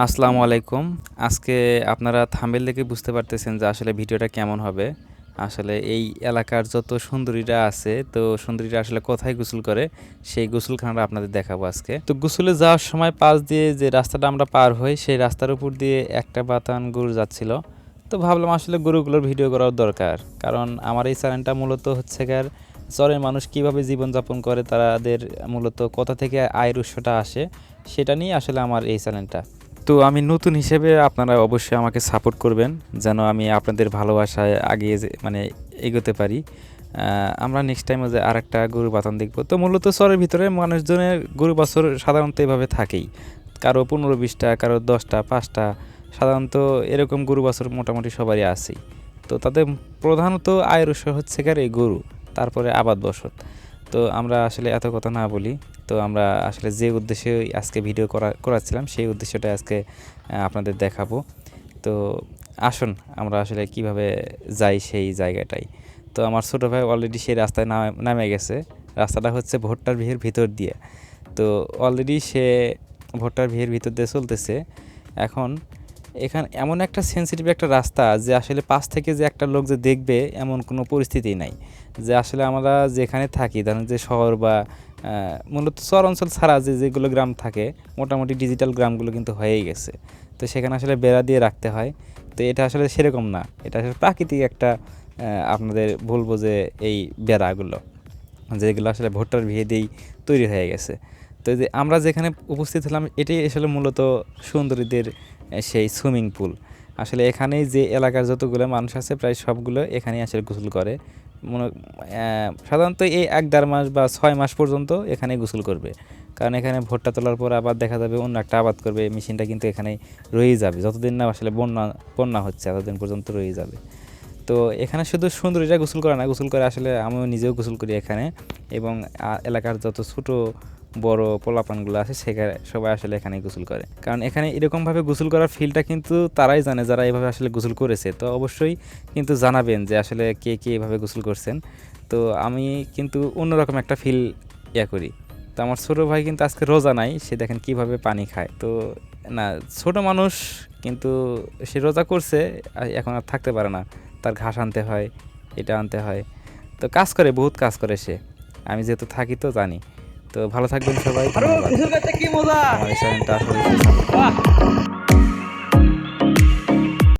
আসসালামু আলাইকুম। আজকে আপনারা থাম্বনেল দেখে বুঝতে পারতেছেন যে আসলে ভিডিওটা কেমন হবে। আসলে এই এলাকার যত সুন্দরীরা আছে, তো সুন্দরীরা আসলে কোথায় গোসল করে, সেই গোসলখানাটা আপনাদের দেখাবো আজকে। তো গোসলে যাওয়ার সময় পাশ দিয়ে যে রাস্তাটা আমরা পার হই, সেই রাস্তার উপর দিয়ে একটা বাতান গরু যাচ্ছিল। তো ভাবলাম আসলে গরুগুলোর ভিডিও করার দরকার। কারণ আমার এই চ্যানেলটা মূলত হচ্ছে গিয়ে চরের মানুষ কীভাবে জীবনযাপন করে, তাদের মূলত কোথা থেকে আয়ের উৎসটা আসে, সেটা নিয়ে আসলে আমার এই চ্যানেলটা। তো আমি নতুন হিসেবে আপনারা অবশ্যই আমাকে সাপোর্ট করবেন, যেন আমি আপনাদের ভালোবাসায় আগিয়ে এগোতে পারি। আমরা নেক্সট টাইমে যে আরেকটা গরু বাথান দেখবো। তো মূলত চরের ভিতরে মানুষজনের গরু বাছর সাধারণত এভাবে থাকেই, কারো 15-20টা, কারো 10টা 5টা, সাধারণত এরকম গরু বাছর মোটামুটি সবারই আছেই। তো তাদের প্রধানত আয়ের উৎস হচ্ছে গিয়ে এই গরু, তারপরে আবাদ বসত। তো আমরা আসলে এত কথা না বলি, তো আমরা আসলে যে উদ্দেশ্যে আজকে ভিডিও করাচ্ছিলাম, সেই উদ্দেশ্যটা আজকে আপনাদের দেখাবো। তো আসুন আমরা আসলে কিভাবে যাই সেই জায়গাটায়। তো আমার ছোটো ভাই অলরেডি সেই রাস্তায় নামে গেছে। রাস্তাটা হচ্ছে ভুট্টার ভিড়ের ভিতর দিয়ে। তো অলরেডি সে ভুট্টার ভিড়ের ভিতর দিয়ে চলতেছে। এখন এখানে এমন একটা সেনসিটিভ একটা রাস্তা যে আসলে পাশ থেকে যে একটা লোক যে দেখবে এমন কোনো পরিস্থিতি নাই। যে আসলে আমরা যেখানে থাকি, ধরেন যে শহর বা মূলত শহর অঞ্চল ছাড়া যেগুলো গ্রাম থাকে, মোটামুটি ডিজিটাল গ্রামগুলো কিন্তু হয়েই গেছে। তো সেখানে আসলে বেড়া দিয়ে রাখতে হয়। তো এটা আসলে সেরকম না, এটা আসলে প্রাকৃতিক একটা আপনাদের বলবো যে এই বেড়াগুলো, যেগুলো আসলে ভুট্টার ভিড় দিয়েই তৈরি হয়ে গেছে। তো যে আমরা যেখানে উপস্থিত হলাম, এটাই আসলে মূলত সুন্দরীদের সেই সুইমিং পুল। আসলে এখানেই যে এলাকার যতগুলো মানুষ আছে প্রায় সবগুলো এখানেই আসলে গোসল করে। সাধারণত এই 1-1.5 মাস বা 6 মাস পর্যন্ত এখানেই গোসল করবে। কারণ এখানে ভুট্টা তোলার পর আবার দেখা যাবে অন্য একটা আবাদ করবে, মেশিনটা কিন্তু এখানেই রয়েই যাবে। যতদিন না আসলে বন্যা হচ্ছে ততদিন পর্যন্ত রয়েই যাবে। তো এখানে শুধু সুন্দরীরা গোসল করে না, গোসল করে আসলে আমিও নিজেও গোসল করি এখানে। এবং এলাকার যত ছোটো বড় পোলাপানগুলো আছে সেখানে সবাই আসলে এখানেই গোসল করে। কারণ এখানে এরকমভাবে গোসল করার ফিলটা কিন্তু তারাই জানে যারা এভাবে আসলে গোসল করেছে। তো অবশ্যই কিন্তু জানাবেন যে আসলে কে কে এভাবে গোসল করছেন। তো আমি কিন্তু অন্যরকম একটা ফিল করি। তো আমার ছোটো ভাই কিন্তু আজকে রোজা নাই, সে দেখেন কীভাবে পানি খায়। তো না, ছোট মানুষ কিন্তু সে রোজা করছে, এখন আর থাকতে পারে না, তার ঘাস আনতে হয়, এটা আনতে হয়। তো কাজ করে, বহুত কাজ করে সে। আমি যেহেতু থাকি তো জানি। তো ভালো থাকবেন সবাই, ধন্যবাদ। আমার এই চ্যানেলটা আসলে